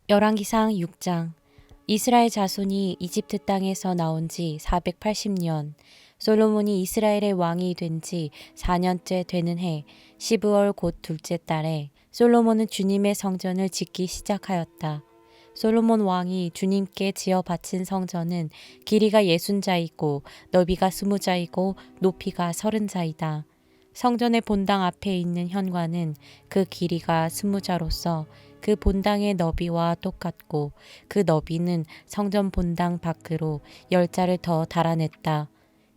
열왕기상 6장. 이스라엘 자손이 이집트 땅에서 나온 지 480년, 솔로몬이 이스라엘의 왕이 된 지 4년째 되는 해 12월 곧 둘째 달에 솔로몬은 주님의 성전을 짓기 시작하였다. 솔로몬 왕이 주님께 지어 바친 성전은 길이가 60자이고 너비가 20자이고 높이가 30자이다. 성전의 본당 앞에 있는 현관은 그 길이가 20자로서 그 본당의 너비와 똑같고 그 너비는 성전 본당 밖으로 10자를 더 달아냈다.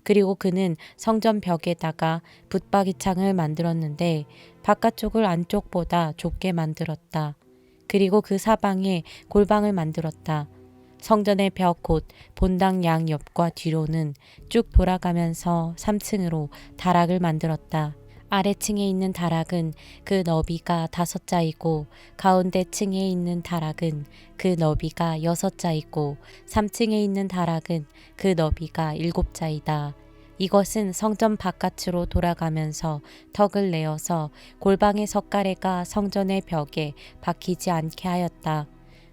그리고 그는 성전 벽에다가 붙박이창을 만들었는데 바깥쪽을 안쪽보다 좁게 만들었다. 그리고 그 사방에 골방을 만들었다. 성전의 벽 곧 본당 양옆과 뒤로는 쭉 돌아가면서 3층으로 다락을 만들었다. 아래층에 있는 다락은 그 너비가 5자이고 가운데 층에 있는 다락은 그 너비가 6자이고 3층에 있는 다락은 그 너비가 7자이다. 이것은 성전 바깥으로 돌아가면서 턱을 내어서 골방의 석가래가 성전의 벽에 박히지 않게 하였다.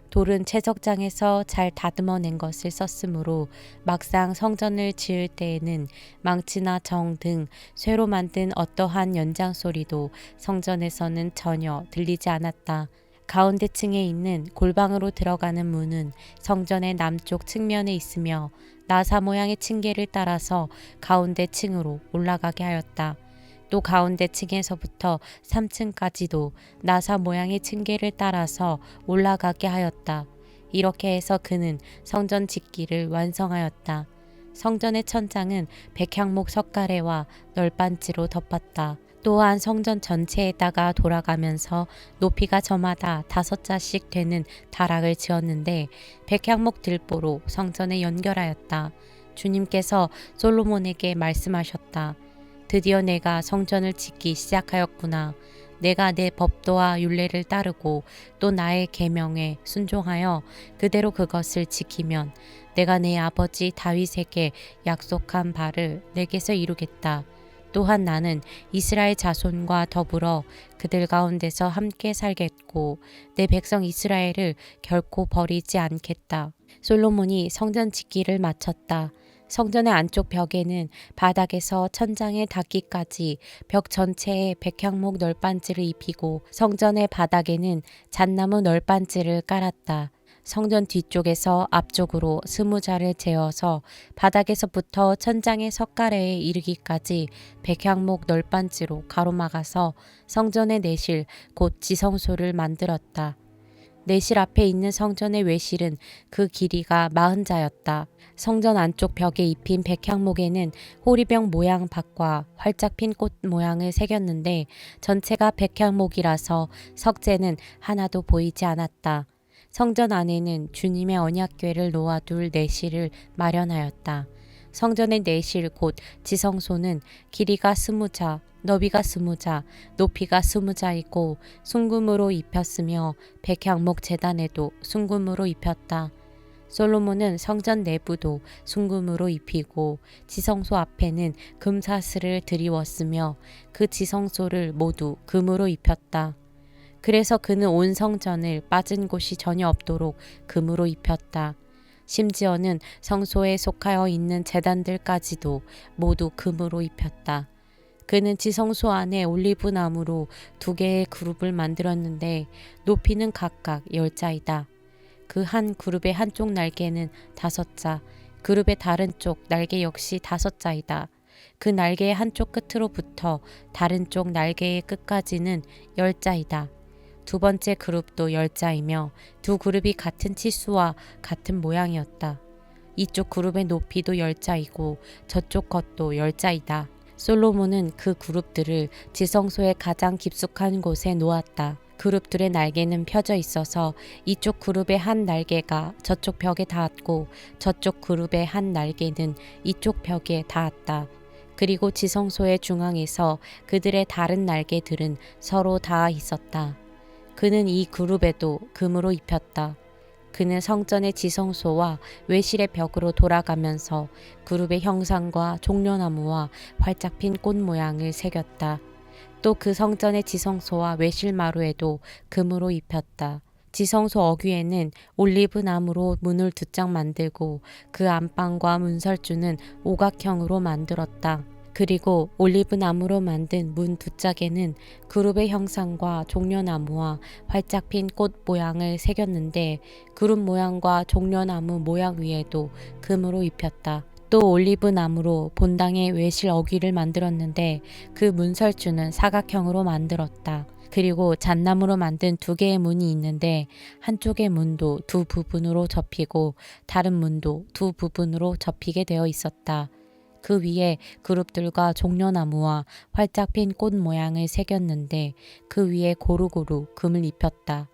돌은 채석장에서 잘 다듬어낸 것을 썼으므로 막상 성전을 지을 때에는 망치나 정 등 쇠로 만든 어떠한 연장 소리도 성전에서는 전혀 들리지 않았다. 가운데 층에 있는 골방으로 들어가는 문은 성전의 남쪽 측면에 있으며 나사 모양의 층계를 따라서 가운데 층으로 올라가게 하였다. 또 가운데 층에서부터 3층까지도 나사 모양의 층계를 따라서 올라가게 하였다. 이렇게 해서 그는 성전 짓기를 완성하였다. 성전의 천장은 백향목 석가래와 널빤지로 덮었다. 또한 성전 전체에다가 돌아가면서 높이가 저마다 5자씩 되는 다락을 지었는데 백향목 들보로 성전에 연결하였다. 주님께서 솔로몬에게 말씀하셨다. 드디어 내가 성전을 짓기 시작하였구나. 내가 내 법도와 율례를 따르고 또 나의 계명에 순종하여 그대로 그것을 지키면 내가 내 아버지 다윗에게 약속한 바를 내게서 이루겠다. 또한 나는 이스라엘 자손과 더불어 그들 가운데서 함께 살겠고 내 백성 이스라엘을 결코 버리지 않겠다. 솔로몬이 성전 짓기를 마쳤다. 성전의 안쪽 벽에는 바닥에서 천장에 닿기까지 벽 전체에 백향목 널빤지를 입히고 성전의 바닥에는 잣나무 널빤지를 깔았다. 성전 뒤쪽에서 앞쪽으로 20자를 재어서 바닥에서부터 천장의 석가래에 이르기까지 백향목 널빤지로 가로막아서 성전의 내실 곧 지성소를 만들었다. 내실 앞에 있는 성전의 외실은 그 길이가 40자였다. 성전 안쪽 벽에 입힌 백향목에는 호리병 모양 밭과 활짝 핀 꽃 모양을 새겼는데 전체가 백향목이라서 석재는 하나도 보이지 않았다. 성전 안에는 주님의 언약궤를 놓아둘 내실을 마련하였다. 성전의 내실 곧 지성소는 길이가 20자, 너비가 20자, 높이가 20자이고 순금으로 입혔으며 백향목 제단에도 순금으로 입혔다. 솔로몬은 성전 내부도 순금으로 입히고 지성소 앞에는 금사슬을 드리웠으며 그 지성소를 모두 금으로 입혔다. 그래서 그는 온 성전을 빠진 곳이 전혀 없도록 금으로 입혔다. 심지어는 성소에 속하여 있는 제단들까지도 모두 금으로 입혔다. 그는 지성소 안에 올리브 나무로 2개의 그룹을 만들었는데 높이는 각각 10자이다. 그 한 그룹의 한쪽 날개는 5자, 그룹의 다른 쪽 날개 역시 5자이다. 그 날개의 한쪽 끝으로부터 다른 쪽 날개의 끝까지는 10자이다. 두 번째 그룹도 10자이며 두 그룹이 같은 치수와 같은 모양이었다. 이쪽 그룹의 높이도 10자이고 저쪽 것도 10자이다. 솔로몬은 그 그룹들을 지성소의 가장 깊숙한 곳에 놓았다. 그룹들의 날개는 펴져 있어서 이쪽 그룹의 한 날개가 저쪽 벽에 닿았고 저쪽 그룹의 한 날개는 이쪽 벽에 닿았다. 그리고 지성소의 중앙에서 그들의 다른 날개들은 서로 닿아 있었다. 그는 이 그룹에도 금으로 입혔다. 그는 성전의 지성소와 외실의 벽으로 돌아가면서 그룹의 형상과 종려나무와 활짝 핀 꽃 모양을 새겼다. 또 그 성전의 지성소와 외실 마루에도 금으로 입혔다. 지성소 어귀에는 올리브 나무로 문을 2짝 만들고 그 안방과 문설주는 오각형으로 만들었다. 그리고 올리브 나무로 만든 문 2짝에는 그룹의 형상과 종려나무와 활짝 핀 꽃 모양을 새겼는데 그룹 모양과 종려나무 모양 위에도 금으로 입혔다. 또 올리브 나무로 본당의 외실 어귀를 만들었는데 그 문설주는 사각형으로 만들었다. 그리고 잣나무로 만든 2개의 문이 있는데 한쪽의 문도 2 부분으로 접히고 다른 문도 2 부분으로 접히게 되어 있었다. 그 위에 그룹들과 종려나무와 활짝 핀 꽃 모양을 새겼는데 그 위에 고루고루 금을 입혔다.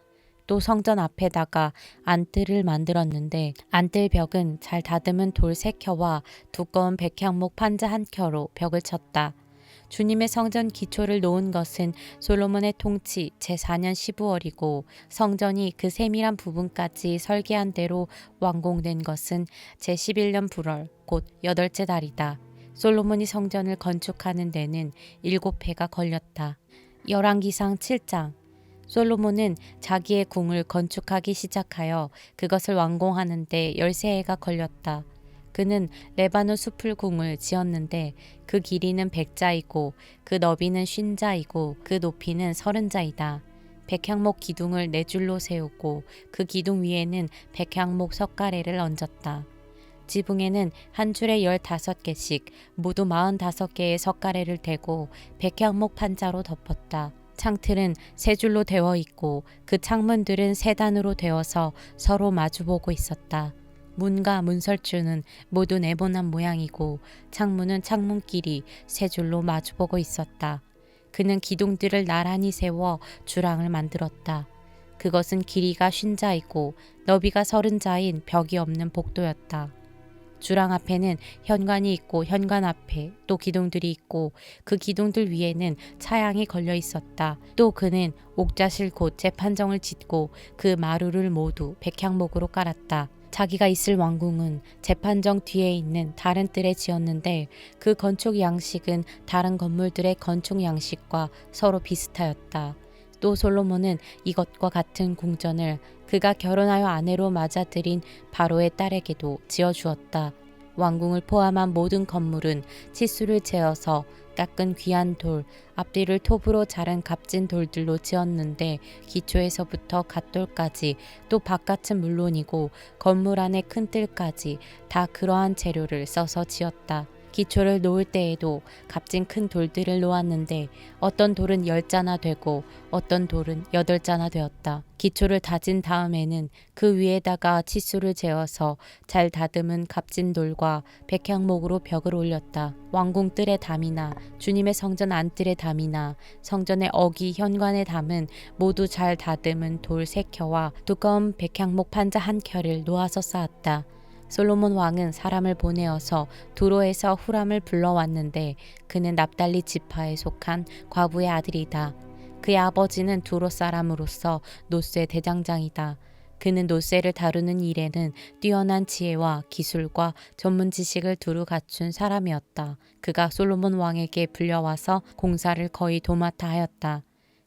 또 성전 앞에다가 안뜰을 만들었는데 안뜰 벽은 잘 다듬은 돌 3켜와 두꺼운 백향목 판자 1켜로 벽을 쳤다. 주님의 성전 기초를 놓은 것은 솔로몬의 통치 제4년 15월이고 성전이 그 세밀한 부분까지 설계한 대로 완공된 것은 제11년 8월 곧 8째 달이다. 솔로몬이 성전을 건축하는 데는 7해가 걸렸다. 열왕기상 7장. 솔로몬은 자기의 궁을 건축하기 시작하여 그것을 완공하는데 13해가 걸렸다. 그는 레바논 숲을 궁을 지었는데 그 길이는 100자이고 그 너비는 50자이고 그 높이는 30자이다. 백향목 기둥을 4줄로 세우고 그 기둥 위에는 백향목 석가래를 얹었다. 지붕에는 한 줄에 15개씩 모두 45개의 석가래를 대고 백향목 판자로 덮었다. 창틀은 3줄로 되어 있고 그 창문들은 3단으로 되어서 서로 마주보고 있었다. 문과 문설주는 모두 네모난 모양이고 창문은 창문끼리 3줄로 마주보고 있었다. 그는 기둥들을 나란히 세워 주랑을 만들었다. 그것은 길이가 50자이고 너비가 30자인 벽이 없는 복도였다. 주랑 앞에는 현관이 있고 현관 앞에 또 기둥들이 있고 그 기둥들 위에는 차양이 걸려 있었다. 또 그는 옥자실 곧 재판정을 짓고 그 마루를 모두 백향목으로 깔았다. 자기가 있을 왕궁은 재판정 뒤에 있는 다른 뜰에 지었는데 그 건축 양식은 다른 건물들의 건축 양식과 서로 비슷하였다. 또 솔로몬은 이것과 같은 궁전을 그가 결혼하여 아내로 맞아들인 바로의 딸에게도 지어주었다. 왕궁을 포함한 모든 건물은 치수를 재어서 깎은 귀한 돌, 앞뒤를 톱으로 자른 값진 돌들로 지었는데 기초에서부터 갓돌까지 또 바깥은 물론이고 건물 안의 큰 뜰까지 다 그러한 재료를 써서 지었다. 기초를 놓을 때에도 값진 큰 돌들을 놓았는데 어떤 돌은 10자나 되고 어떤 돌은 8자나 되었다. 기초를 다진 다음에는 그 위에다가 치수를 재어서 잘 다듬은 값진 돌과 백향목으로 벽을 올렸다. 왕궁 뜰의 담이나 주님의 성전 안뜰의 담이나 성전의 어귀 현관의 담은 모두 잘 다듬은 돌 3켜와 두꺼운 백향목 판자 1켜를 놓아서 쌓았다. 솔로몬 왕은 사람을 보내어서 두로에서 후람을 불러왔는데 그는 납달리 지파에 속한 과부의 아들이다. 그의 아버지는 두로 사람으로서 노쇠 대장장이다. 그는 노쇠를 다루는 일에는 뛰어난 지혜와 기술과 전문 지식을 두루 갖춘 사람이었다. 그가 솔로몬 왕에게 불려와서 공사를 거의 도맡아 하였다.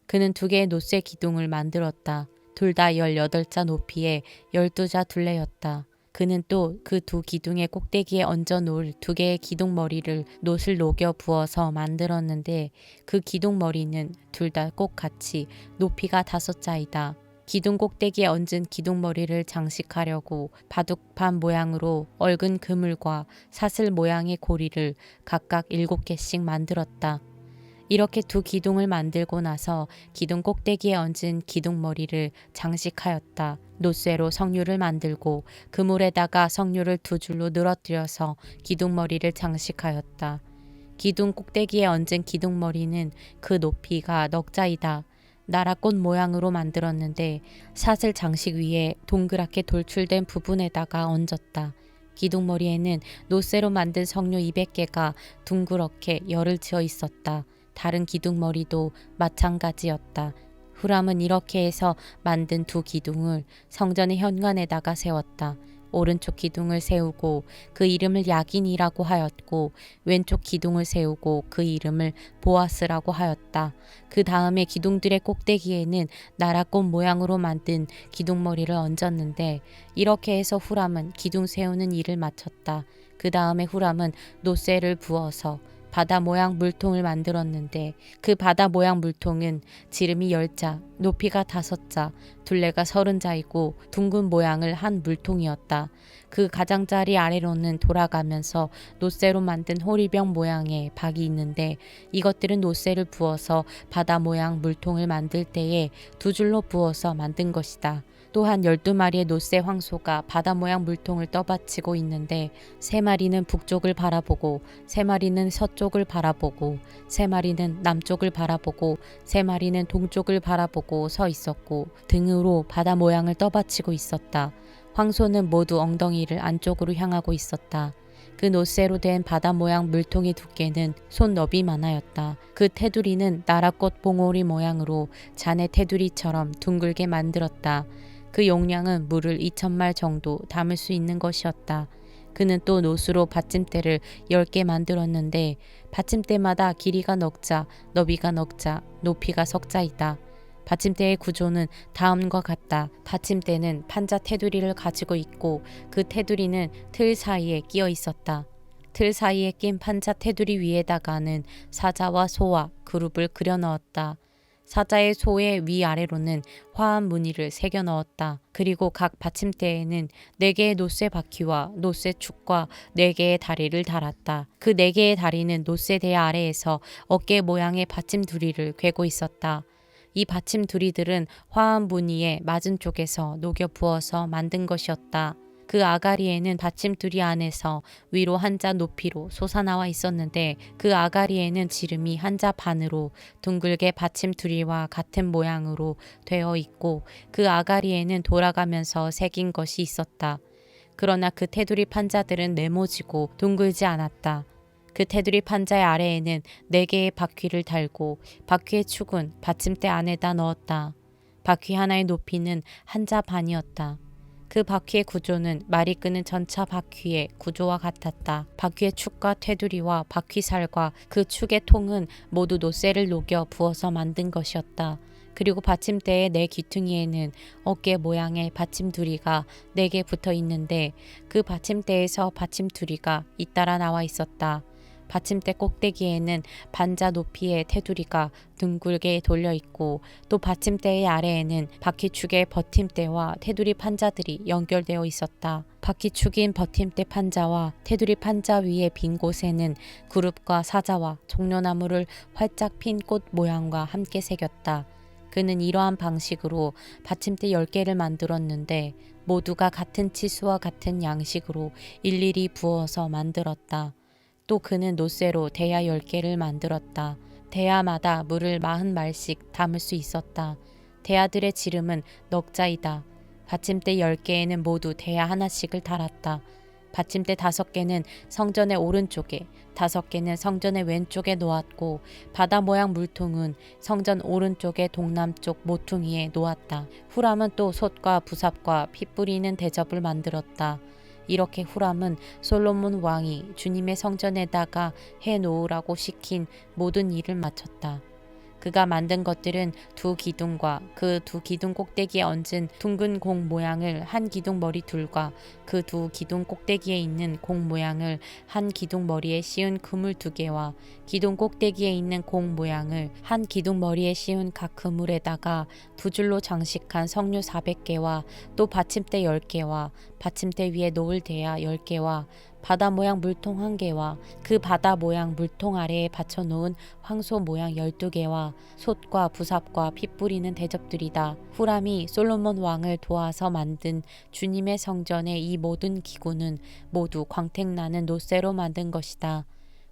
그는 2개의 노쇠 기둥을 만들었다. 둘 다 18자 높이에 12자 둘레였다. 그는 또 그 2 기둥의 꼭대기에 얹어 놓을 2개의 기둥머리를 놋을 녹여 부어서 만들었는데 그 기둥머리는 둘 다 꼭 같이 높이가 5자이다. 기둥 꼭대기에 얹은 기둥머리를 장식하려고 바둑판 모양으로 얽은 그물과 사슬 모양의 고리를 각각 7개씩 만들었다. 이렇게 2 기둥을 만들고 나서 기둥 꼭대기에 얹은 기둥머리를 장식하였다. 놋쇠로 석류를 만들고 그물에다가 석류를 2줄로 늘어뜨려서 기둥머리를 장식하였다. 기둥 꼭대기에 얹은 기둥머리는 그 높이가 넉자이다. 나라꽃 모양으로 만들었는데 사슬 장식 위에 동그랗게 돌출된 부분에다가 얹었다. 기둥머리에는 놋쇠로 만든 석류 200개가 둥그렇게 열을 지어 있었다. 다른 기둥머리도 마찬가지였다. 후람은 이렇게 해서 만든 2 기둥을 성전의 현관에다가 세웠다. 오른쪽 기둥을 세우고 그 이름을 야긴이라고 하였고 왼쪽 기둥을 세우고 그 이름을 보아스라고 하였다. 그 다음에 기둥들의 꼭대기에는 나라꽃 모양으로 만든 기둥머리를 얹었는데 이렇게 해서 후람은 기둥 세우는 일을 마쳤다. 그 다음에 후람은 노쇠를 부어서 바다 모양 물통을 만들었는데 그 바다 모양 물통은 지름이 10자, 높이가 5자, 둘레가 30자이고 둥근 모양을 한 물통이었다. 그 가장자리 아래로는 돌아가면서 노쇠로 만든 호리병 모양의 박이 있는데 이것들은 노쇠를 부어서 바다 모양 물통을 만들 때에 두 줄로 부어서 만든 것이다. 또한 12마리의 노쇠 황소가 바다 모양 물통을 떠받치고 있는데 3마리는 북쪽을 바라보고 3마리는 서쪽을 바라보고 3마리는 남쪽을 바라보고 3마리는 동쪽을 바라보고 서 있었고 등으로 바다 모양을 떠받치고 있었다. 황소는 모두 엉덩이를 안쪽으로 향하고 있었다. 그 노쇠로 된 바다 모양 물통의 두께는 손 너비만하였다. 그 테두리는 나라꽃 봉오리 모양으로 잔의 테두리처럼 둥글게 만들었다. 그 용량은 물을 2,000말 정도 담을 수 있는 것이었다. 그는 또 노수로 받침대를 10개 만들었는데 받침대마다 길이가 넉자, 너비가 넉자, 높이가 석자이다. 받침대의 구조는 다음과 같다. 받침대는 판자 테두리를 가지고 있고 그 테두리는 틀 사이에 끼어 있었다. 틀 사이에 낀 판자 테두리 위에다가는 사자와 소와 그룹을 그려 넣었다. 사자의 소의 위아래로는 화한 무늬를 새겨 넣었다. 그리고 각 받침대에는 4개의 노쇠 바퀴와 노쇠 축과 4개의 다리를 달았다. 그 4개의 다리는 노쇠 대 아래에서 어깨 모양의 받침 두리를 괴고 있었다. 이 받침 두리들은 화한 무늬의 맞은 쪽에서 녹여 부어서 만든 것이었다. 그 아가리에는 받침 두리 안에서 위로 한 자 높이로 솟아나와 있었는데 그 아가리에는 지름이 한 자 반으로 둥글게 받침 두리와 같은 모양으로 되어 있고 그 아가리에는 돌아가면서 새긴 것이 있었다. 그러나 그 테두리 판자들은 네모지고 둥글지 않았다. 그 테두리 판자의 아래에는 4개의 바퀴를 달고 바퀴의 축은 받침대 안에다 넣었다. 바퀴 하나의 높이는 한 자 반이었다. 그 바퀴의 구조는 말이 끄는 전차 바퀴의 구조와 같았다. 바퀴의 축과 테두리와 바퀴살과 그 축의 통은 모두 노쇠를 녹여 부어서 만든 것이었다. 그리고 받침대의 4귀퉁이에는 어깨 모양의 받침두리가 4개 붙어 있는데 그 받침대에서 받침두리가 잇따라 나와 있었다. 받침대 꼭대기에는 반자 높이의 테두리가 둥글게 돌려 있고 또 받침대의 아래에는 바퀴축의 버팀대와 테두리 판자들이 연결되어 있었다. 바퀴축인 버팀대 판자와 테두리 판자 위의 빈 곳에는 그룹과 사자와 종려나무를 활짝 핀 꽃 모양과 함께 새겼다. 그는 이러한 방식으로 받침대 10개를 만들었는데 모두가 같은 치수와 같은 양식으로 일일이 부어서 만들었다. 또 그는 노쇠로 대야 10개를 만들었다. 대야마다 물을 40말씩 담을 수 있었다. 대야들의 지름은 넉자이다. 받침대 10개에는 모두 대야 하나씩을 달았다. 받침대 5개는 성전의 오른쪽에, 5개는 성전의 왼쪽에 놓았고 바다 모양 물통은 성전 오른쪽의 동남쪽 모퉁이에 놓았다. 후람은 또 솥과 부삽과 피 뿌리는 대접을 만들었다. 이렇게 후람은 솔로몬 왕이 주님의 성전에다가 해놓으라고 시킨 모든 일을 마쳤다. 그가 만든 것들은 2기둥과 그 2기둥 꼭대기에 얹은 둥근 공 모양을 한 기둥 머리 둘과 그 2기둥 꼭대기에 있는 공 모양을 한 기둥 머리에 씌운 그물 2개와 기둥 꼭대기에 있는 공 모양을 한 기둥 머리에 씌운 각 그물에다가 2줄로 장식한 석류 400개와 또 받침대 10개와 받침대 위에 놓을 대야 10개와 바다 모양 물통 1개와 그 바다 모양 물통 아래에 받쳐놓은 황소 모양 12개와 솥과 부삽과 피 뿌리는 대접들이다. 후람이 솔로몬 왕을 도와서 만든 주님의 성전의 이 모든 기구는 모두 광택나는 노쇠로 만든 것이다.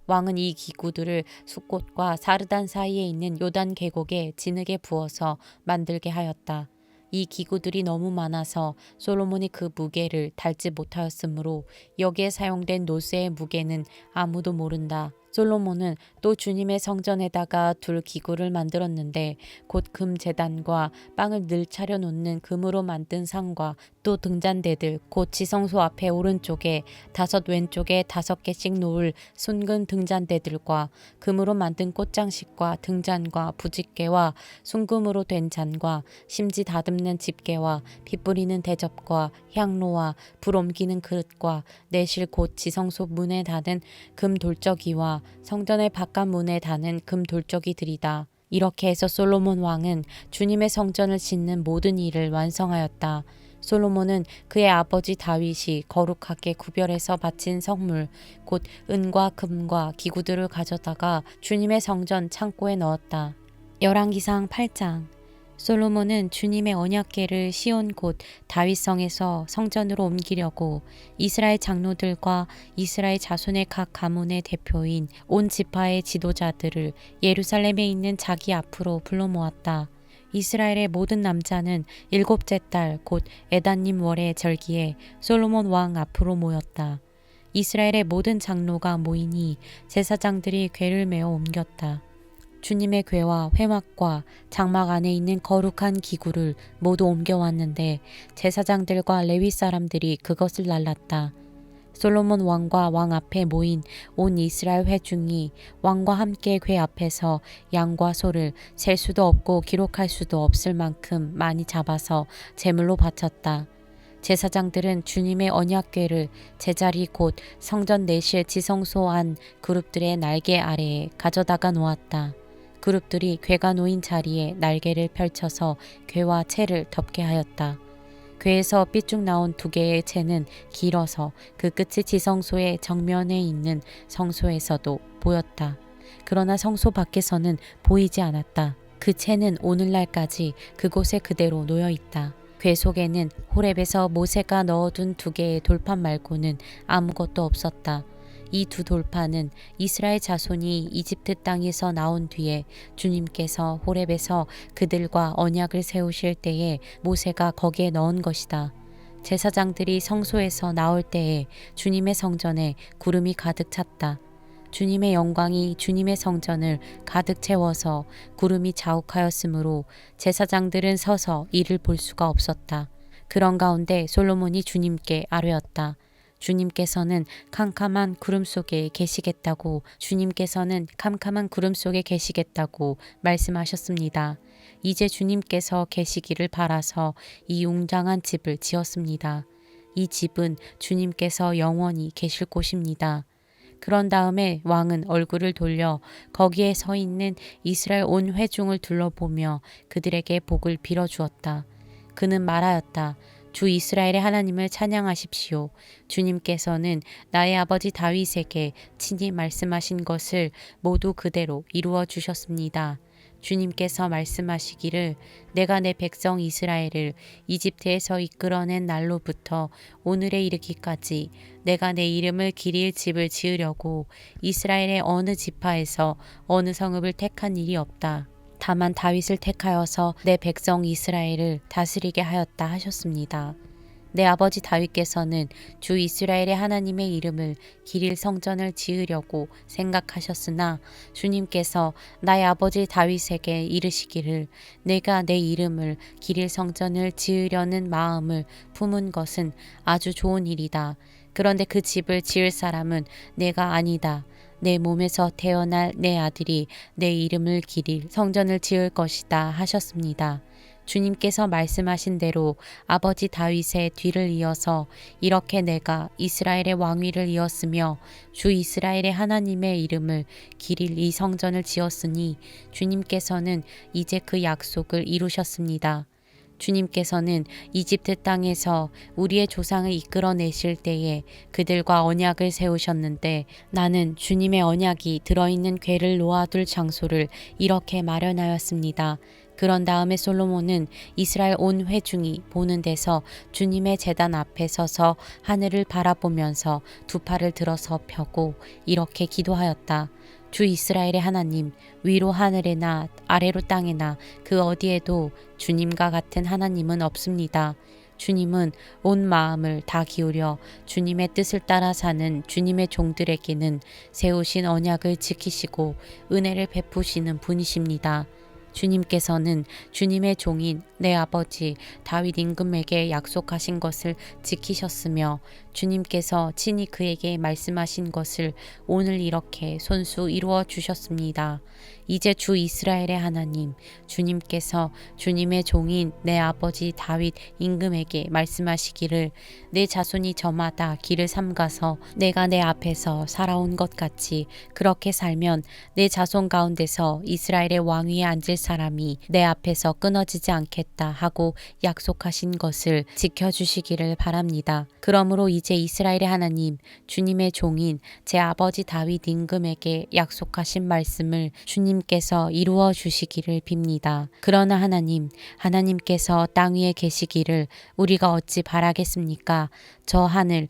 왕은 이 기구들을 숫꽃과 사르단 사이에 있는 요단 계곡에 진흙에 부어서 만들게 하였다. 이 기구들이 너무 많아서 솔로몬이 그 무게를 달지 못하였으므로 여기에 사용된 노쇠의 무게는 아무도 모른다. 솔로몬은 또 주님의 성전에다가 둘 기구를 만들었는데 곧 금 제단과 빵을 늘 차려놓는 금으로 만든 상과 또 등잔대들 곧 지성소 앞에 오른쪽에 5 왼쪽에 5개씩 놓을 순금 등잔대들과 금으로 만든 꽃장식과 등잔과 부집개와 순금으로 된 잔과 심지 다듬는 집게와 피 뿌리는 대접과 향로와 불 옮기는 그릇과 내실 곧 지성소 문에 다는 금 돌적이와 성전의 바깥 문에 다는 금 돌적이들이다. 이렇게 해서 솔로몬 왕은 주님의 성전을 짓는 모든 일을 완성하였다. 솔로몬은 그의 아버지 다윗이 거룩하게 구별해서 바친 성물 곧 은과 금과 기구들을 가져다가 주님의 성전 창고에 넣었다. 열왕기상 8장. 솔로몬은 주님의 언약궤를 시온 곧 다윗성에서 성전으로 옮기려고 이스라엘 장로들과 이스라엘 자손의 각 가문의 대표인 온 지파의 지도자들을 예루살렘에 있는 자기 앞으로 불러 모았다. 이스라엘의 모든 남자는 7째 달 곧 에단님 월의 절기에 솔로몬 왕 앞으로 모였다. 이스라엘의 모든 장로가 모이니 제사장들이 궤를 메어 옮겼다. 주님의 궤와 회막과 장막 안에 있는 거룩한 기구를 모두 옮겨왔는데 제사장들과 레위 사람들이 그것을 날랐다. 솔로몬 왕과 왕 앞에 모인 온 이스라엘 회중이 왕과 함께 궤 앞에서 양과 소를 셀 수도 없고 기록할 수도 없을 만큼 많이 잡아서 제물로 바쳤다. 제사장들은 주님의 언약궤를 제자리 곧 성전 내실 지성소 안 그룹들의 날개 아래에 가져다가 놓았다. 그룹들이 궤가 놓인 자리에 날개를 펼쳐서 궤와 채를 덮게 하였다. 궤에서 삐쭉 나온 2개의 채는 길어서 그 끝이 지성소의 정면에 있는 성소에서도 보였다. 그러나 성소 밖에서는 보이지 않았다. 그 채는 오늘날까지 그곳에 그대로 놓여 있다. 궤 속에는 호렙에서 모세가 넣어둔 2개의 돌판 말고는 아무것도 없었다. 이 2 돌판은 이스라엘 자손이 이집트 땅에서 나온 뒤에 주님께서 호렙에서 그들과 언약을 세우실 때에 모세가 거기에 넣은 것이다. 제사장들이 성소에서 나올 때에 주님의 성전에 구름이 가득 찼다. 주님의 영광이 주님의 성전을 가득 채워서 구름이 자욱하였으므로 제사장들은 서서 이를 볼 수가 없었다. 그런 가운데 솔로몬이 주님께 아뢰었다. 주님께서는 캄캄한 구름 속에 계시겠다고 말씀하셨습니다. 이제 주님께서 계시기를 바라서 이 웅장한 집을 지었습니다. 이 집은 주님께서 영원히 계실 곳입니다. 그런 다음에 왕은 얼굴을 돌려 거기에 서 있는 이스라엘 온 회중을 둘러보며 그들에게 복을 빌어주었다. 그는 말하였다. 주 이스라엘의 하나님을 찬양하십시오. 주님께서는 나의 아버지 다윗에게 친히 말씀하신 것을 모두 그대로 이루어 주셨습니다. 주님께서 말씀하시기를 내가 내 백성 이스라엘을 이집트에서 이끌어낸 날로부터 오늘에 이르기까지 내가 내 이름을 기릴 집을 지으려고 이스라엘의 어느 지파에서 어느 성읍을 택한 일이 없다. 다만 다윗을 택하여서 내 백성 이스라엘을 다스리게 하였다 하셨습니다. 내 아버지 다윗께서는 주 이스라엘의 하나님의 이름을 기릴 성전을 지으려고 생각하셨으나 주님께서 나의 아버지 다윗에게 이르시기를 내가 내 이름을 기릴 성전을 지으려는 마음을 품은 것은 아주 좋은 일이다. 그런데 그 집을 지을 사람은 내가 아니다. 내 몸에서 태어날 내 아들이 내 이름을 기릴 성전을 지을 것이다 하셨습니다. 주님께서 말씀하신 대로 아버지 다윗의 뒤를 이어서 이렇게 내가 이스라엘의 왕위를 이었으며 주 이스라엘의 하나님의 이름을 기릴 이 성전을 지었으니 주님께서는 이제 그 약속을 이루셨습니다. 주님께서는 이집트 땅에서 우리의 조상을 이끌어내실 때에 그들과 언약을 세우셨는데 나는 주님의 언약이 들어있는 궤를 놓아둘 장소를 이렇게 마련하였습니다. 그런 다음에 솔로몬은 이스라엘 온 회중이 보는 데서 주님의 제단 앞에 서서 하늘을 바라보면서 2 팔을 들어서 펴고 이렇게 기도하였다. 주 이스라엘의 하나님, 위로 하늘에나 아래로 땅에나 그 어디에도 주님과 같은 하나님은 없습니다. 주님은 온 마음을 다 기울여 주님의 뜻을 따라 사는 주님의 종들에게는 세우신 언약을 지키시고 은혜를 베푸시는 분이십니다. 주님께서는 주님의 종인 내 아버지 다윗 임금에게 약속하신 것을 지키셨으며 주님께서 친히 그에게 말씀하신 것을 오늘 이렇게 손수 이루어 주셨습니다. 이제 주 이스라엘의 하나님 주님께서 주님의 종인 내 아버지 다윗 임금에게 말씀하시기를 내 자손이 저마다 길을 삼가서 내가 내 앞에서 살아온 것 같이 그렇게 살면 내 자손 가운데서 이스라엘의 왕위에 앉을 사람이 내 앞에서 끊어지지 않겠다 하고 약속하신 것을 지켜주시기를 바랍니다. 그러므로 이제 이스라엘의 하나님 주님의 종인 제 아버지 다윗 임금에게 약속하신 말씀을 주님께서 이루어 주시기를 빕니다. 그러나 하나님께서 땅 위에 계시기를 우리가 어찌 바라겠습니까? 저 하늘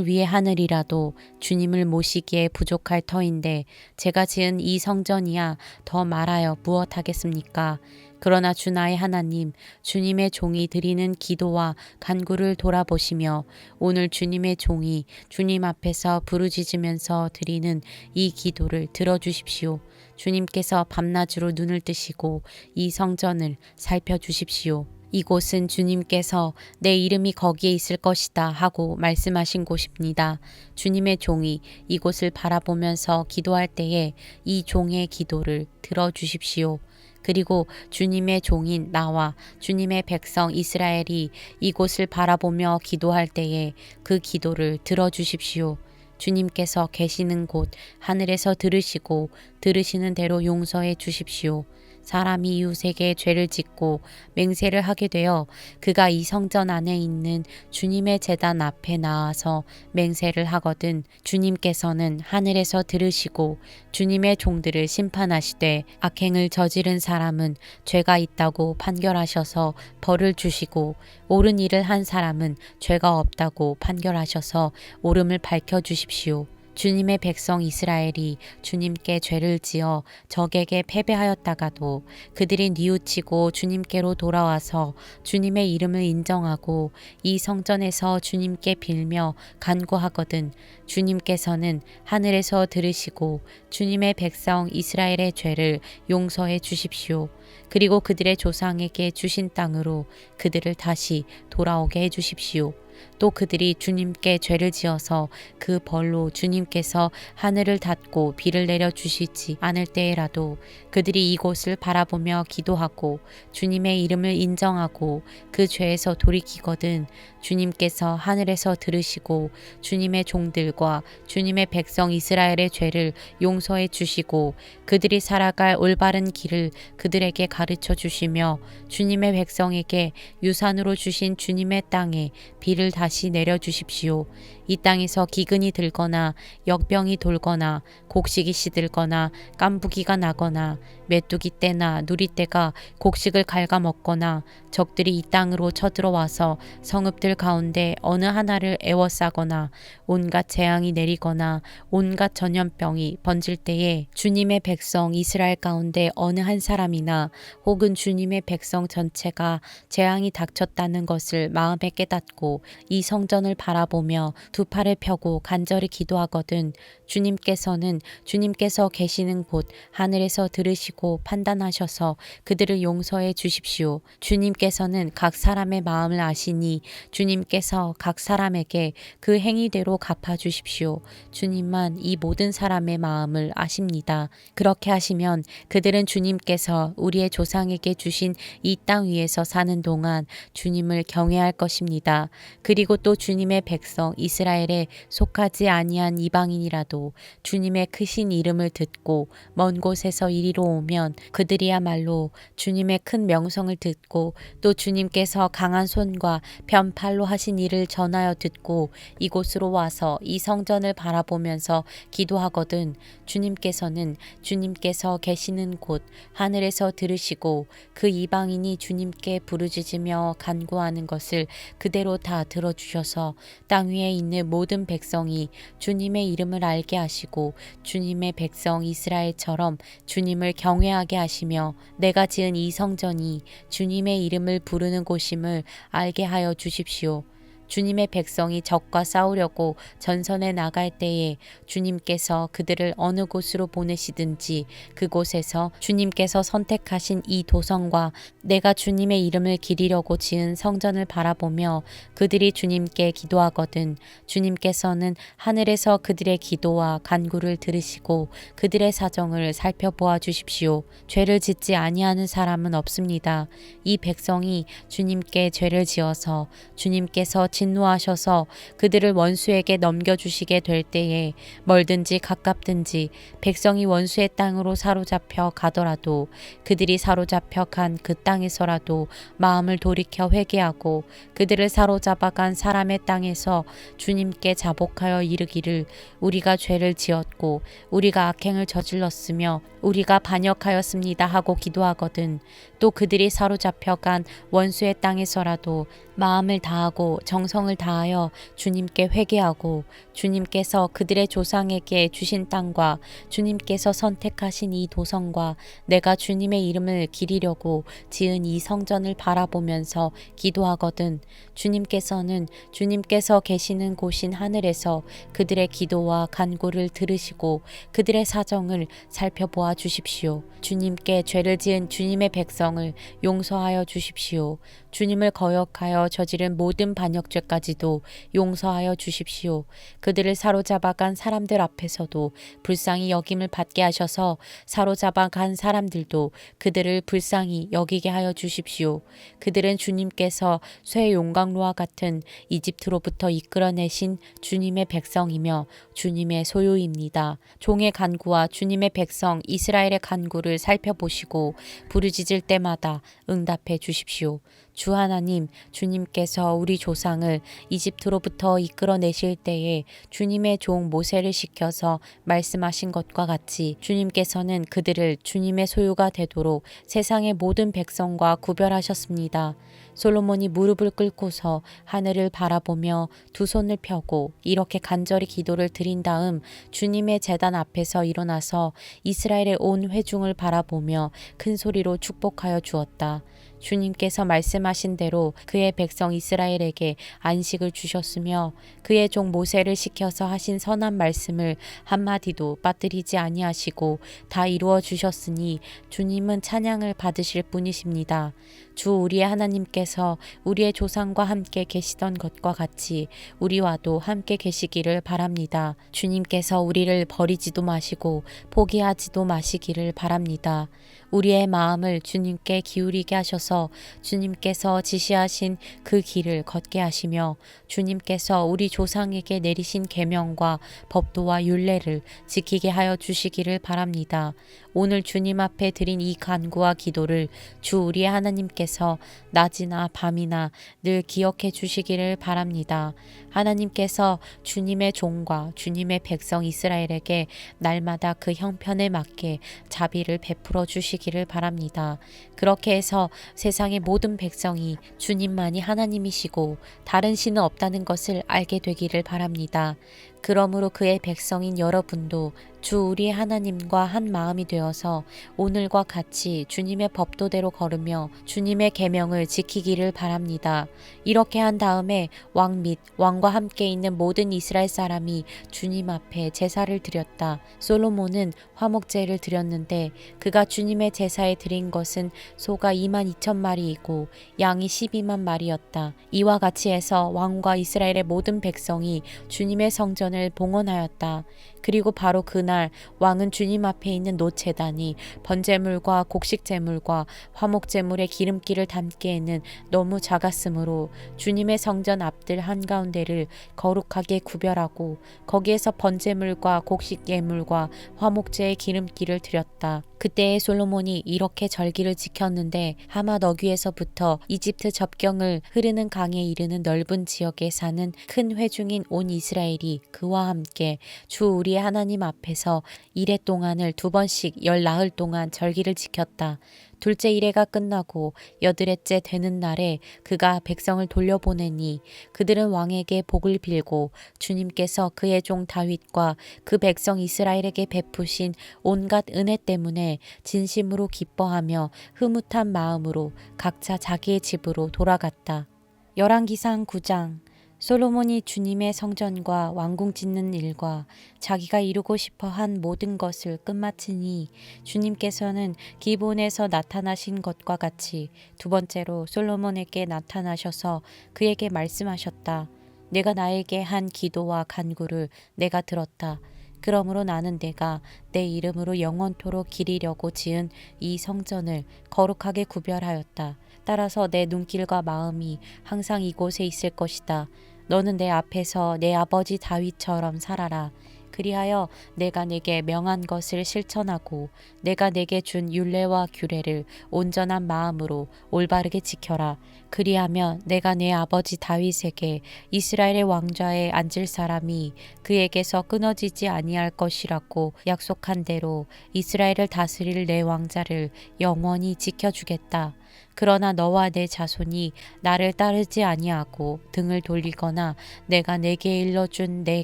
위의 하늘이라도 주님을 모시기에 부족할 터인데 제가 지은 이 성전이야 더 말하여 무엇하겠습니까? 그러나 주 나의 하나님 주님의 종이 드리는 기도와 간구를 돌아보시며 오늘 주님의 종이 주님 앞에서 부르짖으면서 드리는 이 기도를 들어주십시오. 주님께서 밤낮으로 눈을 뜨시고 이 성전을 살펴주십시오. 이곳은 주님께서 내 이름이 거기에 있을 것이다 하고 말씀하신 곳입니다. 주님의 종이 이곳을 바라보면서 기도할 때에 이 종의 기도를 들어주십시오. 그리고 주님의 종인 나와 주님의 백성 이스라엘이 이곳을 바라보며 기도할 때에 그 기도를 들어주십시오. 주님께서 계시는 곳 하늘에서 들으시고 들으시는 대로 용서해 주십시오. 사람이 이웃에게 죄를 짓고 맹세를 하게 되어 그가 이 성전 안에 있는 주님의 제단 앞에 나와서 맹세를 하거든 주님께서는 하늘에서 들으시고 주님의 종들을 심판하시되 악행을 저지른 사람은 죄가 있다고 판결하셔서 벌을 주시고 옳은 일을 한 사람은 죄가 없다고 판결하셔서 옳음을 밝혀주십시오. 주님의 백성 이스라엘이 주님께 죄를 지어 적에게 패배하였다가도 그들이 뉘우치고 주님께로 돌아와서 주님의 이름을 인정하고 이 성전에서 주님께 빌며 간구하거든 주님께서는 하늘에서 들으시고 주님의 백성 이스라엘의 죄를 용서해 주십시오. 그리고 그들의 조상에게 주신 땅으로 그들을 다시 돌아오게 해 주십시오. 또 그들이 주님께 죄를 지어서 그 벌로 주님께서 하늘을 닫고 비를 내려 주시지 않을 때에라도 그들이 이곳을 바라보며 기도하고 주님의 이름을 인정하고 그 죄에서 돌이키거든 주님께서 하늘에서 들으시고 주님의 종들과 주님의 백성 이스라엘의 죄를 용서해 주시고 그들이 살아갈 올바른 길을 그들에게 가르쳐 주시며 주님의 백성에게 유산으로 주신 주님의 땅에 비를 다시 내려주십시오. 이 땅에서 기근이 들거나 역병이 돌거나 곡식이 시들거나 깐부기가 나거나 메뚜기 떼나 누리 떼가 곡식을 갉아먹거나 적들이 이 땅으로 쳐들어와서 성읍들 가운데 어느 하나를 애워싸거나 온갖 재앙이 내리거나 온갖 전염병이 번질 때에 주님의 백성 이스라엘 가운데 어느 한 사람이나 혹은 주님의 백성 전체가 재앙이 닥쳤다는 것을 마음에 깨닫고 이 성전을 바라보며 두 팔을 펴고 간절히 기도하거든 주님께서는 주님께서 계시는 곳 하늘에서 들으시고 판단하셔서 그들을 용서해 주십시오. 주님께서는 각 사람의 마음을 아시니 주님께서 각 사람에게 그 행위대로 갚아 주십시오. 주님만 이 모든 사람의 마음을 아십니다. 그렇게 하시면 그들은 주님께서 우리의 조상에게 주신 이 땅 위에서 사는 동안 주님을 경외할 것입니다. 그리고 또 주님의 백성 이스라엘에 속하지 아니한 이방인이라도 주님의 크신 이름을 듣고 먼 곳에서 이리로 오면 그들이야말로 주님의 큰 명성을 듣고 또 주님께서 강한 손과 편팔로 하신 일을 전하여 듣고 이곳으로 와서 이 성전을 바라보면서 기도하거든 주님께서는 주님께서 계시는 곳 하늘에서 들으시고 그 이방인이 주님께 부르짖으며 간구하는 것을 그대로 다 들어주셔서 땅 위에 있는 모든 백성이 주님의 이름을 알게 하시고 주님의 백성 이스라엘처럼 주님을 경외하게 하시며 내가 지은 이 성전이 주님의 이름을 부르는 곳임을 알게 하여 주십시오. 주님의 백성이 적과 싸우려고 전선에 나갈 때에 주님께서 그들을 어느 곳으로 보내시든지 그곳에서 주님께서 선택하신 이 도성과 내가 주님의 이름을 기리려고 지은 성전을 바라보며 그들이 주님께 기도하거든 주님께서는 하늘에서 그들의 기도와 간구를 들으시고 그들의 사정을 살펴보아 주십시오. 죄를 짓지 아니하는 사람은 없습니다. 이 백성이 주님께 죄를 지어서 주님께서 진노하셔서 그들을 원수에게 넘겨주시게 될 때에 멀든지 가깝든지 백성이 원수의 땅으로 사로잡혀 가더라도 그들이 사로잡혀 간 그 땅에서라도 마음을 돌이켜 회개하고 그들을 사로잡아 간 사람의 땅에서 주님께 자복하여 이르기를 우리가 죄를 지었고 우리가 악행을 저질렀으며 우리가 반역하였습니다 하고 기도하거든 또 그들이 사로잡혀 간 원수의 땅에서라도 마음을 다하고 정성을 다하여 주님께 회개하고 주님께서 그들의 조상에게 주신 땅과 주님께서 선택하신 이 도성과 내가 주님의 이름을 기리려고 지은 이 성전을 바라보면서 기도하거든 주님께서는 주님께서 계시는 곳인 하늘에서 그들의 기도와 간구를 들으시고 그들의 사정을 살펴보아 주십시오. 주님께 죄를 지은 주님의 백성을 용서하여 주십시오. 주님을 거역하여 저지른 모든 반역죄까지도 용서하여 주십시오. 그들을 사로잡아 간 사람들 앞에서도 불쌍히 여김을 받게 하셔서 사로잡아 간 사람들도 그들을 불쌍히 여기게 하여 주십시오. 그들은 주님께서 쇠 용광로와 같은 이집트로부터 이끌어내신 주님의 백성이며 주님의 소유입니다. 종의 간구와 주님의 백성 이스라엘의 간구를 살펴보시고 부르짖을 때마다 응답해 주십시오. 주 하나님, 주님께서 우리 조상을 이집트로부터 이끌어내실 때에 주님의 종 모세를 시켜서 말씀하신 것과 같이 주님께서는 그들을 주님의 소유가 되도록 세상의 모든 백성과 구별하셨습니다. 솔로몬이 무릎을 꿇고서 하늘을 바라보며 두 손을 펴고 이렇게 간절히 기도를 드린 다음 주님의 제단 앞에서 일어나서 이스라엘의 온 회중을 바라보며 큰 소리로 축복하여 주었다. 주님께서 말씀하신 대로 그의 백성 이스라엘에게 안식을 주셨으며 그의 종 모세를 시켜서 하신 선한 말씀을 한마디도 빠뜨리지 아니하시고 다 이루어 주셨으니 주님은 찬양을 받으실 분이십니다. 주 우리의 하나님께서 우리의 조상과 함께 계시던 것과 같이 우리와도 함께 계시기를 바랍니다. 주님께서 우리를 버리지도 마시고 포기하지도 마시기를 바랍니다. 우리의 마음을 주님께 기울이게 하셔서 주님께서 지시하신 그 길을 걷게 하시며 주님께서 우리 조상에게 내리신 계명과 법도와 율례를 지키게 하여 주시기를 바랍니다. 오늘 주님 앞에 드린 이 간구와 기도를 주 우리의 하나님께서 낮이나 밤이나 늘 기억해 주시기를 바랍니다. 하나님께서 주님의 종과 주님의 백성 이스라엘에게 날마다 그 형편에 맞게 자비를 베풀어 주시기를 바랍니다. 그렇게 해서 세상의 모든 백성이 주님만이 하나님이시고 다른 신은 없다는 것을 알게 되기를 바랍니다. 그러므로 그의 백성인 여러분도 주 우리의 하나님과 한 마음이 되어서 오늘과 같이 주님의 법도대로 걸으며 주님의 계명을 지키기를 바랍니다. 이렇게 한 다음에 왕 및 왕과 함께 있는 모든 이스라엘 사람이 주님 앞에 제사를 드렸다. 솔로몬은 화목제를 드렸는데 그가 주님의 제사에 드린 것은 소가 22,000마리이고 양이 12만 마리였다. 이와 같이 해서 왕과 이스라엘의 모든 백성이 주님의 성전을 봉헌하였다. 그리고 바로 그날 왕은 주님 앞에 있는 노제단이 번제물과 곡식제물과 화목제물의 기름기를 담기에는 너무 작았으므로 주님의 성전 앞들 한가운데를 거룩하게 구별하고 거기에서 번제물과 곡식예물과 화목제의 기름기를 드렸다. 그때에 솔로몬이 이렇게 절기를 지켰는데 하맛 어귀에서부터 이집트 접경을 흐르는 강에 이르는 넓은 지역에 사는 큰 회중인 온 이스라엘이 그 그와 함께 주 우리의 하나님 앞에서 이레 동안을 2번씩 열 나흘 동안 절기를 지켰다. 둘째 이레가 끝나고 여드레째 되는 날에 그가 백성을 돌려보내니 그들은 왕에게 복을 빌고 주님께서 그의 종 다윗과 그 백성 이스라엘에게 베푸신 온갖 은혜 때문에 진심으로 기뻐하며 흐뭇한 마음으로 각자 자기의 집으로 돌아갔다. 열왕기상 9장. 솔로몬이 주님의 성전과 왕궁 짓는 일과 자기가 이루고 싶어 한 모든 것을 끝마치니 주님께서는 기본에서 나타나신 것과 같이 2번째로 솔로몬에게 나타나셔서 그에게 말씀하셨다. 내가 나에게 한 기도와 간구를 내가 들었다. 그러므로 나는 내가 내 이름으로 영원토록 기리려고 지은 이 성전을 거룩하게 구별하였다. 따라서 내 눈길과 마음이 항상 이곳에 있을 것이다. 너는 내 앞에서 내 아버지 다윗처럼 살아라. 그리하여 내가 내게 명한 것을 실천하고 내가 내게 준 율례와 규례를 온전한 마음으로 올바르게 지켜라. 그리하면 내가 내 아버지 다윗에게 이스라엘의 왕좌에 앉을 사람이 그에게서 끊어지지 아니할 것이라고 약속한 대로 이스라엘을 다스릴 내 왕자를 영원히 지켜주겠다. 그러나 너와 내 자손이 나를 따르지 아니하고 등을 돌리거나 내가 내게 일러준 내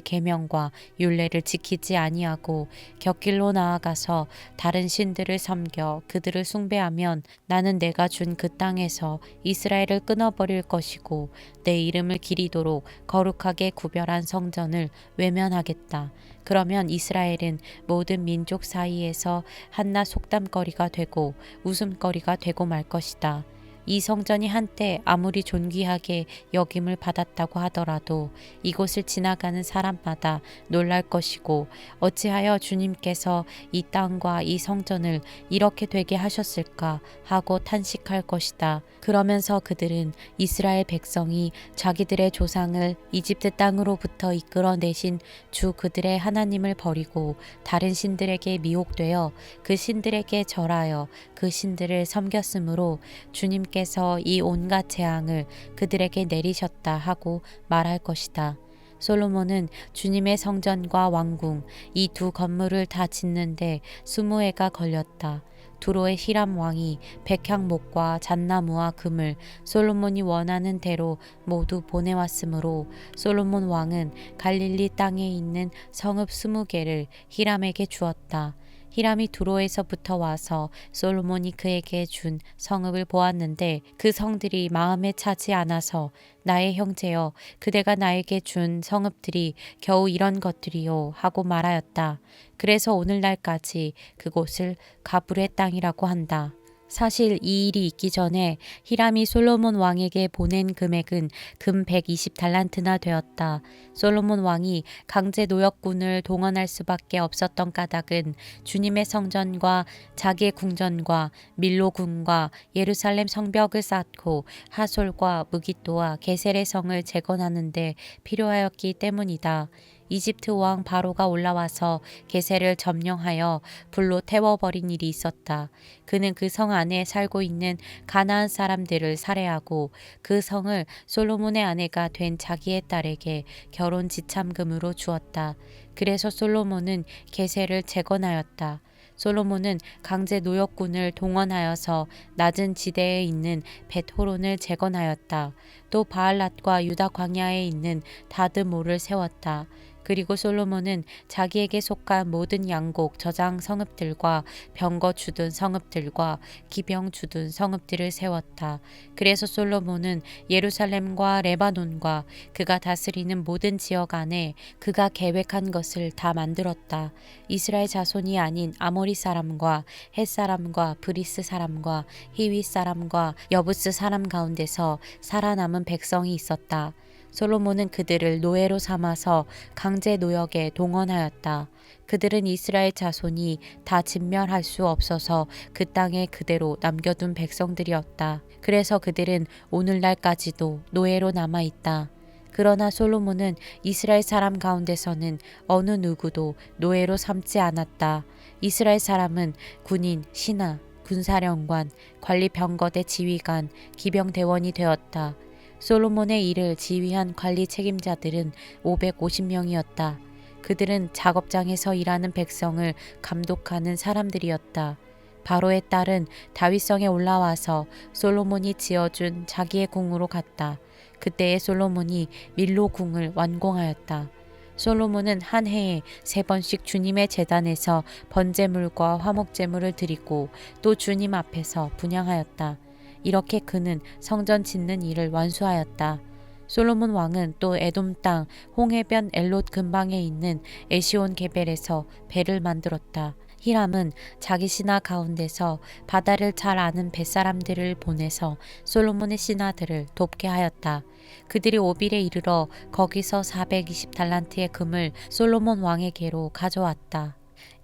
계명과 율례를 지키지 아니하고 곁길로 나아가서 다른 신들을 섬겨 그들을 숭배하면 나는 내가 준 그 땅에서 이스라엘을 끊어버릴 것이고 내 이름을 기리도록 거룩하게 구별한 성전을 외면하겠다. 그러면 이스라엘은 모든 민족 사이에서 한낱 속담거리가 되고 웃음거리가 되고 말 것이다. 이 성전이 한때 아무리 존귀하게 여김을 받았다고 하더라도 이곳을 지나가는 사람마다 놀랄 것이고 어찌하여 주님께서 이 땅과 이 성전을 이렇게 되게 하셨을까 하고 탄식할 것이다. 그러면서 그들은 이스라엘 백성이 자기들의 조상을 이집트 땅으로부터 이끌어내신 주 그들의 하나님을 버리고 다른 신들에게 미혹되어 그 신들에게 절하여 그 신들을 섬겼으므로 주님께서 이 온갖 재앙을 그들에게 내리셨다 하고 말할 것이다. 솔로몬은 주님의 성전과 왕궁 이 2 건물을 다 짓는데 20해가 걸렸다. 두로의 히람 왕이 백향목과 잣나무와 금을 솔로몬이 원하는 대로 모두 보내왔으므로 솔로몬 왕은 갈릴리 땅에 있는 성읍 20개를 히람에게 주었다. 히람이 두로에서부터 와서 솔로몬이 그에게 준 성읍을 보았는데 그 성들이 마음에 차지 않아서 나의 형제여 그대가 나에게 준 성읍들이 겨우 이런 것들이요 하고 말하였다. 그래서 오늘날까지 그곳을 가불의 땅이라고 한다. 사실 이 일이 있기 전에 히람이 솔로몬 왕에게 보낸 금액은 금 120달란트나 되었다. 솔로몬 왕이 강제 노역군을 동원할 수밖에 없었던 까닭은 주님의 성전과 자기의 궁전과 밀로궁과 예루살렘 성벽을 쌓고 하솔과 무기또와 게셀의 성을 재건하는 데 필요하였기 때문이다. 이집트 왕 바로가 올라와서 게셀을 점령하여 불로 태워버린 일이 있었다. 그는 그 성 안에 살고 있는 가나안 사람들을 살해하고 그 성을 솔로몬의 아내가 된 자기의 딸에게 결혼 지참금으로 주었다. 그래서 솔로몬은 게셀을 재건하였다. 솔로몬은 강제 노역군을 동원하여서 낮은 지대에 있는 벳호론을 재건하였다. 또 바알랏과 유다 광야에 있는 다드모를 세웠다. 그리고 솔로몬은 자기에게 속한 모든 양곡 저장 성읍들과 병거 주둔 성읍들과 기병 주둔 성읍들을 세웠다. 그래서 솔로몬은 예루살렘과 레바논과 그가 다스리는 모든 지역 안에 그가 계획한 것을 다 만들었다. 이스라엘 자손이 아닌 아모리 사람과 헷 사람과 브리스 사람과 히윗 사람과 여부스 사람 가운데서 살아남은 백성이 있었다. 솔로몬은 그들을 노예로 삼아서 강제 노역에 동원하였다. 그들은 이스라엘 자손이 다 진멸할 수 없어서 그 땅에 그대로 남겨둔 백성들이었다. 그래서 그들은 오늘날까지도 노예로 남아있다. 그러나 솔로몬은 이스라엘 사람 가운데서는 어느 누구도 노예로 삼지 않았다. 이스라엘 사람은 군인, 신하, 군사령관, 관리병거대 지휘관, 기병대원이 되었다. 솔로몬의 일을 지휘한 관리 책임자들은 550명이었다. 그들은 작업장에서 일하는 백성을 감독하는 사람들이었다. 바로의 딸은 다윗성에 올라와서 솔로몬이 지어준 자기의 궁으로 갔다. 그때에 솔로몬이 밀로 궁을 완공하였다. 솔로몬은 한 해에 3번씩 주님의 제단에서 번제물과 화목제물을 드리고 또 주님 앞에서 분향하였다. 이렇게 그는 성전 짓는 일을 완수하였다. 솔로몬 왕은 또 에돔 땅 홍해변 엘롯 근방에 있는 에시온 게벨에서 배를 만들었다. 히람은 자기 신하 가운데서 바다를 잘 아는 뱃사람들을 보내서 솔로몬의 신하들을 돕게 하였다. 그들이 오빌에 이르러 거기서 420달란트의 금을 솔로몬 왕에게로 가져왔다.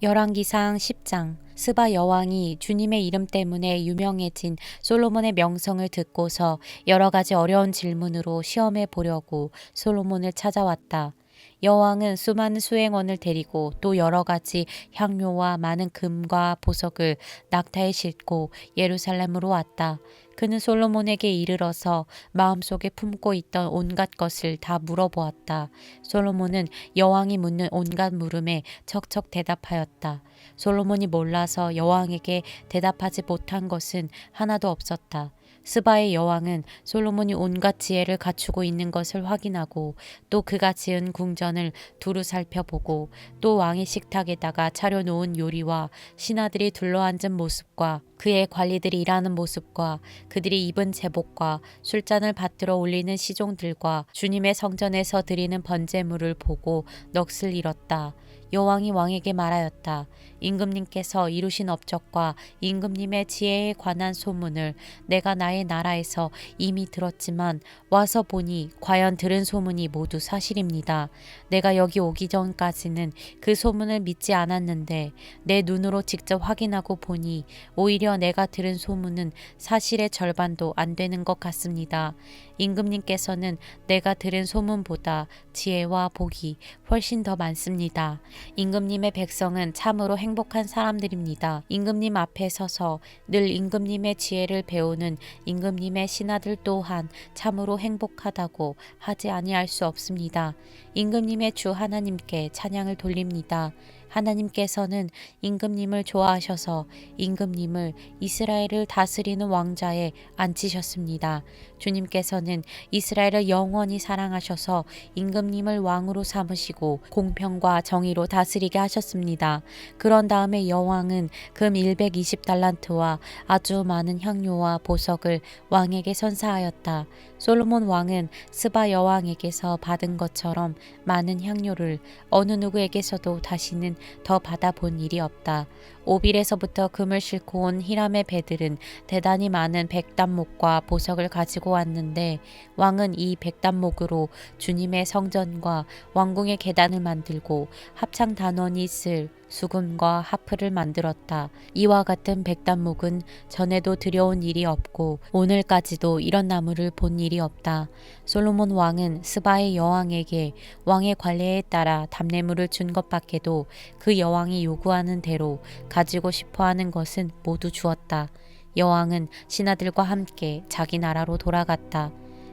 열왕기상 10장. 스바 여왕이 주님의 이름 때문에 유명해진 솔로몬의 명성을 듣고서 여러 가지 어려운 질문으로 시험해 보려고 솔로몬을 찾아왔다. 여왕은 수많은 수행원을 데리고 또 여러 가지 향료와 많은 금과 보석을 낙타에 싣고 예루살렘으로 왔다. 그는 솔로몬에게 이르러서 마음속에 품고 있던 온갖 것을 다 물어보았다. 솔로몬은 여왕이 묻는 온갖 물음에 척척 대답하였다. 솔로몬이 몰라서 여왕에게 대답하지 못한 것은 하나도 없었다. 스바의 여왕은 솔로몬이 온갖 지혜를 갖추고 있는 것을 확인하고 또 그가 지은 궁전을 두루 살펴보고 또 왕의 식탁에다가 차려놓은 요리와 신하들이 둘러앉은 모습과 그의 관리들이 일하는 모습과 그들이 입은 제복과 술잔을 받들어 올리는 시종들과 주님의 성전에서 드리는 번제물을 보고 넋을 잃었다. 여왕이 왕에게 말하였다. 임금님께서 이루신 업적과 임금님의 지혜에 관한 소문을 내가 나의 나라에서 이미 들었지만 와서 보니 과연 들은 소문이 모두 사실입니다. 내가 여기 오기 전까지는 그 소문을 믿지 않았는데 내 눈으로 직접 확인하고 보니 오히려 내가 들은 소문은 사실의 절반도 안 되는 것 같습니다. 임금님께서는 내가 들은 소문보다 지혜와 복이 훨씬 더 많습니다. 임금님의 백성은 참으로 행복한 사람들입니다. 임금님 앞에 서서 늘 임금님의 지혜를 배우는 임금님의 신하들 또한 참으로 행복하다고 하지 아니할 수 없습니다. 임금님의 주 하나님께 찬양을 돌립니다. 하나님께서는 임금님을 좋아하셔서 임금님을 이스라엘을 다스리는 왕자에 앉히셨습니다. 주님께서는 이스라엘을 영원히 사랑하셔서 임금님을 왕으로 삼으시고 공평과 정의로 다스리게 하셨습니다. 그런 다음에 여왕은 금 120달란트와 아주 많은 향료와 보석을 왕에게 선사하였다. 솔로몬 왕은 스바 여왕에게서 받은 것처럼 많은 향료를 어느 누구에게서도 다시는 더 받아본 일이 없다. 오빌에서부터 금을 싣고 온 히람의 배들은 대단히 많은 백단목과 보석을 가지고 왔는데 왕은 이 백단목으로 주님의 성전과 왕궁의 계단을 만들고 합창 단원이 쓸 수금과 하프를 만들었다. 이와 같은 백단목은 전에도 들여온 일이 없고 오늘까지도 이런 나무를 본 일이 없다. 솔로몬 왕은 스바의 여왕에게 왕의 관례에 따라 답례물을 준 것밖에도 그 여왕이 요구하는 대로 가지고 싶어하는 것은 모두 주었다. 여왕은 신하들과 함께 자기 나라로 돌아갔다.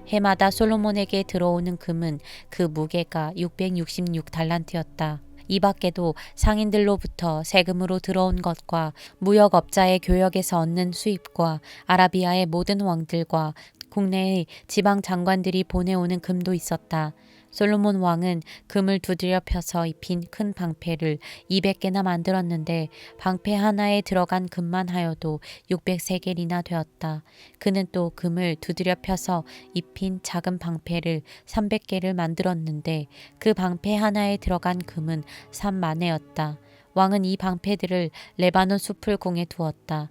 해마다 솔로몬에게 들어오는 금은 그 무게가 666달란트였다. 이 밖에도 상인들로부터 세금으로 들어온 것과 무역업자의 교역에서 얻는 수입과 아라비아의 모든 왕들과 국내의 지방 장관들이 보내오는 금도 있었다. 솔로몬 왕은 금을 두드려 펴서 입힌 큰 방패를 200개나 만들었는데 방패 하나에 들어간 금만 하여도 600세겔이나 되었다. 그는 또 금을 두드려 펴서 입힌 작은 방패를 300개를 만들었는데 그 방패 하나에 들어간 금은 3만회였다. 왕은 이 방패들을 레바논 숲을 궁에 두었다.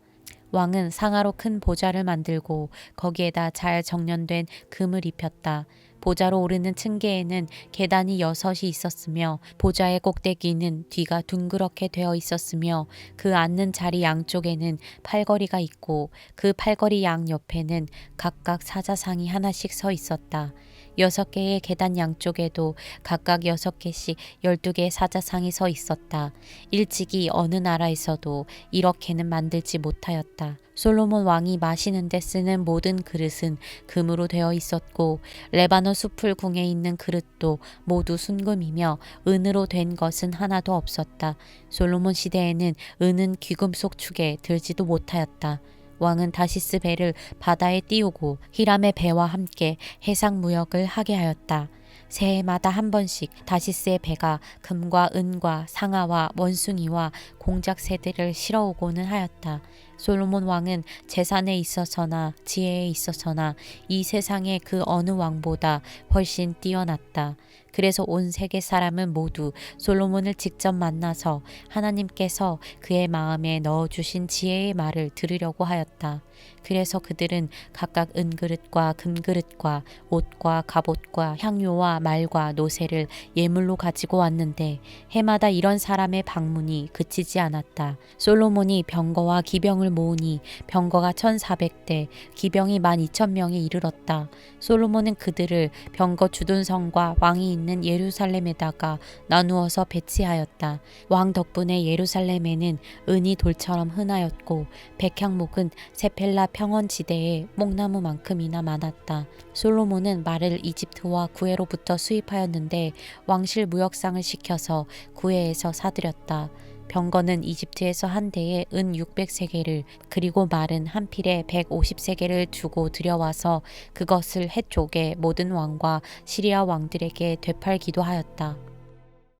왕은 상아로 큰 보좌를 만들고 거기에다 잘 정련된 금을 입혔다. 보좌로 오르는 층계에는 계단이 6이 있었으며 보좌의 꼭대기는 뒤가 둥그렇게 되어 있었으며 그 앉는 자리 양쪽에는 팔걸이가 있고 그 팔걸이 양 옆에는 각각 사자상이 하나씩 서 있었다. 6개의 계단 양쪽에도 각각 6개씩 12개의 사자상이 서 있었다. 일찍이 어느 나라에서도 이렇게는 만들지 못하였다. 솔로몬 왕이 마시는 데 쓰는 모든 그릇은 금으로 되어 있었고 레바논 숲풀 궁에 있는 그릇도 모두 순금이며 은으로 된 것은 하나도 없었다. 솔로몬 시대에는 은은 귀금속 축에 들지도 못하였다. 왕은 다시스 배를 바다에 띄우고 히람의 배와 함께 해상 무역을 하게 하였다. 새해마다 한 번씩 다시스의 배가 금과 은과 상아와 원숭이와 공작새들을 실어오고는 하였다. 솔로몬 왕은 재산에 있어서나 지혜에 있어서나 이 세상의 그 어느 왕보다 훨씬 뛰어났다. 그래서 온 세계 사람은 모두 솔로몬을 직접 만나서 하나님께서 그의 마음에 넣어주신 지혜의 말을 들으려고 하였다. 그래서 그들은 각각 은그릇과 금그릇과 옷과 갑옷과 향료와 말과 노새를 예물로 가지고 왔는데 해마다 이런 사람의 방문이 그치지 않았다. 솔로몬이 병거와 기병을 모으니 병거가 1400대, 기병이 12,000명에 이르렀다. 솔로몬은 그들을 병거 주둔성과 왕이 있는 예루살렘에다가 나누어서 배치하였다. 왕 덕분에 예루살렘에는 은이 돌처럼 흔하였고 백향목은 세펠라 평원지대에 뽕나무만큼이나 많았다. 솔로몬은 말을 이집트와 구해로부터 수입하였는데 왕실 무역상을 시켜서 구해에서 사들였다. 병거는 이집트에서 한 대에 은 600세겔을 그리고 말은 한 필에 150세겔을 주고 들여와서 그것을 해쪽의 모든 왕과 시리아 왕들에게 되팔기도 하였다.